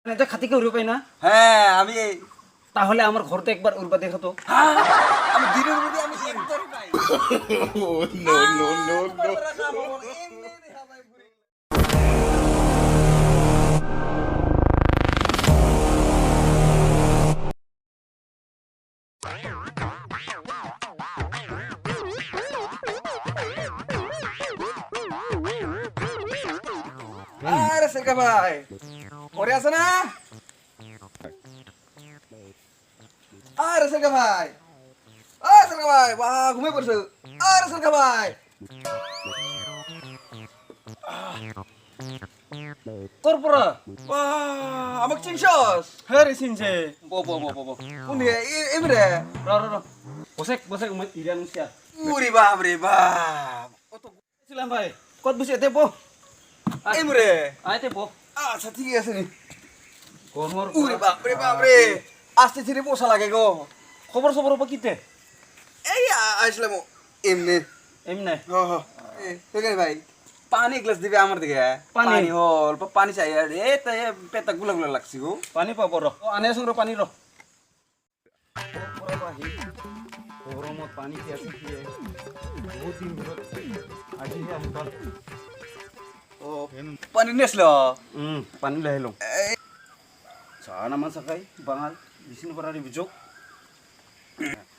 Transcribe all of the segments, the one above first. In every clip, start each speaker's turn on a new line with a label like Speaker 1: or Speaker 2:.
Speaker 1: এটা খাতি কেউ পাই না।
Speaker 2: হ্যাঁ আমি
Speaker 1: তাহলে আমার ঘরতে একবার উড়বা দেখো তো।
Speaker 2: আমি দিনের মধ্যে আমি একবারই পাই।
Speaker 3: No, no, no, no.
Speaker 2: আরে সেকা ভাই পরে আছে না? আরে সেকা ভাই, আরে সেকা ভাই, বাহ ঘুমিয়ে পড়ছো। আরে সেকা ভাই
Speaker 1: তোর পরা
Speaker 2: বাহ আমাকে চিনছস?
Speaker 1: হ্যাঁ রে চিনছে।
Speaker 2: বো বো বো বো বো কোনি এমরে
Speaker 1: র র র বসে বসে ইরান মুসিয়া
Speaker 2: উরি বাপ রে বাপ কত
Speaker 1: ছিলাম ভাই। কত বসে এতে বো
Speaker 2: এমরে।
Speaker 1: আইতে বো।
Speaker 2: আচ্ছা ঠিক আছে নি।
Speaker 1: গরমর
Speaker 2: উরি বাপ রে আস্তে ধীরে পোষা লাগে গো।
Speaker 1: খবর সবর উপর কিতে
Speaker 2: এই আসলাম এমনি।
Speaker 1: এমনি নাই।
Speaker 2: হ হ এই ভাই পানি গ্লাস দিবে আমার দিকে।
Speaker 1: পানি?
Speaker 2: পানি অল্প পানি চাই আর এই তো পেটা গুলা গুলা লাগছি গো।
Speaker 1: পানি পাবো র আনে আসুন র পানি র গরমত পানি কি আছে কি বহুত দিন ধরে আজি আমি পাল
Speaker 2: ও পানি নেসলো
Speaker 1: পানি লাইলো চা নামা সাকাই বাঙাল বিষ্ণু পাড়ারি বুঝো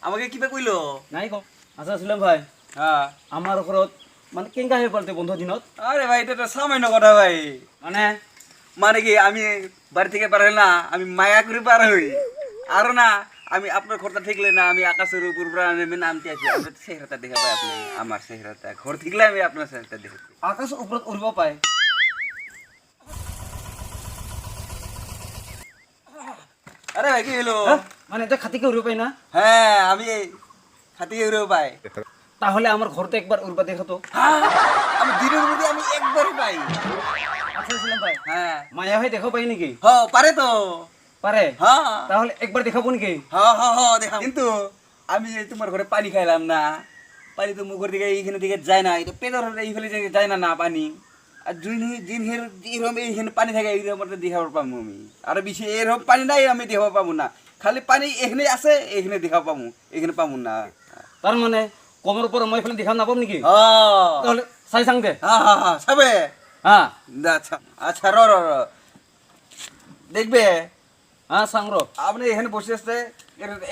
Speaker 2: আমাকে কিবা কইলো?
Speaker 1: নাই কম আচ্ছা ছিলাম ভাই।
Speaker 2: হ্যাঁ
Speaker 1: আমার ঘরত মানে কেঙ্কা হয়ে পারতে বন্ধ দিনত
Speaker 2: আরে ভাই এটা তো সামান্য কথা ভাই।
Speaker 1: মানে
Speaker 2: মানে কি আমি বাড়ি থেকে পার হই না, আমি মায়া করে পার হই। আর না আমি আপনার ঘরটা ঠিকলে না আমি আকাশের উপর নেমে নামতে আছি। আপনার চেহারাটা দেখা পাই আপনি, আমার চেহারাটা ঘর ঠিকলে আমি আপনার চেহারাটা দেখি।
Speaker 1: আকাশ উপর উড়ব পায়।
Speaker 2: আরে ভাই কি হলো?
Speaker 1: মানে এটা খাতি কেউ পাই না।
Speaker 2: হ্যাঁ আমি হাতি উড়েও পাই।
Speaker 1: তাহলে আমার ঘরতে একবার উড়বা দেখো তো।
Speaker 2: আমি দিনের মধ্যে আমি একবারই পাই।
Speaker 1: আচ্ছা ছিলাম ভাই।
Speaker 2: হ্যাঁ
Speaker 1: মায়া ভাই দেখো পাই নাকি?
Speaker 2: হ পারে তো।
Speaker 1: পারে?
Speaker 2: হ্যাঁ
Speaker 1: তাহলে একবার দেখাবো নাকি?
Speaker 2: দেখা কিন্তু আমি এই তোমার ঘরে পানি খাইলাম না। পানি তো মুখের দিকে এইখানে দিকে যায় না, এটা পেটর এইখানে যায় না না পানি। আর জিনহের এরকম এইখানে পানি থাকে এইরকম দেখাবার পাবো আমি। আর বেশি এরকম পানি নাই আমি দেখাবার পাবো না। খালি পানি এখানে আছে এখানে দেখাব পাবো, এখানে পাবো না।
Speaker 1: তার মানে কমর উপর মই ফেলে দেখাব না পাব নাকি?
Speaker 2: হ্যাঁ
Speaker 1: তাহলে সাই সাং দে।
Speaker 2: হ্যাঁ সবে
Speaker 1: হ্যাঁ
Speaker 2: আচ্ছা আচ্ছা র র র দেখবে
Speaker 1: হ্যাঁ সাং র
Speaker 2: আপনি এখানে বসে আসতে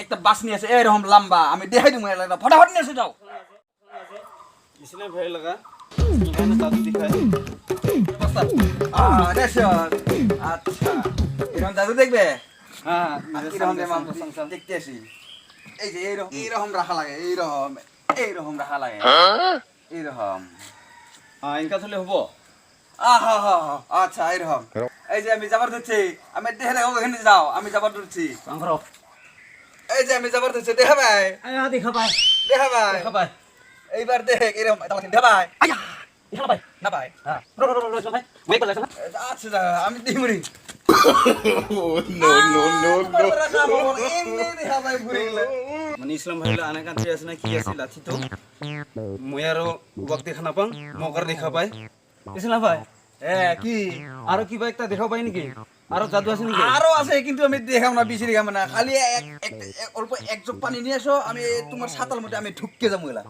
Speaker 2: একটা বাস নিয়ে আসে এরকম লম্বা, আমি দেখাই দিব ফটাফট নিয়ে এসে যাও।
Speaker 1: इसलिए भाई लगा मैंने दादू दिखाया
Speaker 2: আচ্ছা এরকম দাদু দেখবে
Speaker 1: हाँ
Speaker 2: এরকম দেখতে আসি। এই যে এইরকম এইরকম রাখা লাগে, এইরকম এইরকম রাখা লাগে, এইরকম।
Speaker 1: हाँ इनका थोड़े होबो
Speaker 2: আচ্ছা এইরকম। এই যে আমি যাবার ধরছি, আমি দেখে দেখো এখানে যাও, আমি যাবার ধরছি।
Speaker 1: सांग रो
Speaker 2: এই যে আমি যাবার ধরছি, দেখা ভাই
Speaker 1: आया देखा भाई
Speaker 2: দেখা ভাই
Speaker 1: देखा भाई
Speaker 2: এইবার দেখ এরকম দেখা ভাই
Speaker 1: आया देखा भाई
Speaker 2: না ভাই।
Speaker 1: हाँ रो रो रो रो भाई वही कर लेना
Speaker 2: আচ্ছা আমি Dimri
Speaker 3: No, no, no, no.
Speaker 1: মানে ইসলাম ভাইলা আনা কান্তি আছে না কি আছে লাথি তো ময়ারো ওয়াক দেখা না পাং মগর দেখা পাই ইসলাম ভাই
Speaker 2: কি
Speaker 1: আরো কিবা একটা দেখা পাই নাকি? আরো জাদু আছে নাকি?
Speaker 2: আরো আছে কিন্তু আমি দেখাম না, বেশি দেখাম না। খালি অল্প এক জগ পানি নিয়ে আসো, আমি তোমার সাতাল মধ্যে আমি ঢুকে যাবো এলা।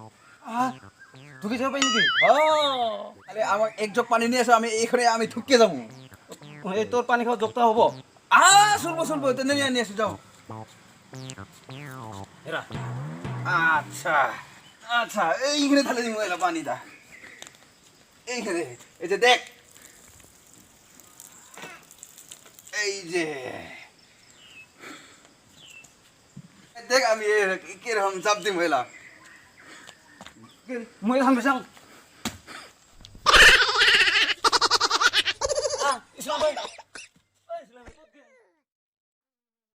Speaker 1: ঢুকে যাওয়া পাই নাকি?
Speaker 2: খালি আমার এক জগ পানি নিয়ে আসো, আমি এখানে আমি ঢুকে যাবো।
Speaker 1: এই তোর পানি খাওয়া যোগটা হবো
Speaker 2: শুনবো শুনবো তো নিয়ে নিয়ে এসো যাও।
Speaker 1: এরা
Speaker 2: আচ্ছা আচ্ছা এইখানে ঢালে দিব এলা পানিটা, এইখানে। এই যে দেখ, এই যে দেখ আমি কিরকম চাপ দিব এলা।
Speaker 1: মই খাম বেসাং ইসলাম ভাই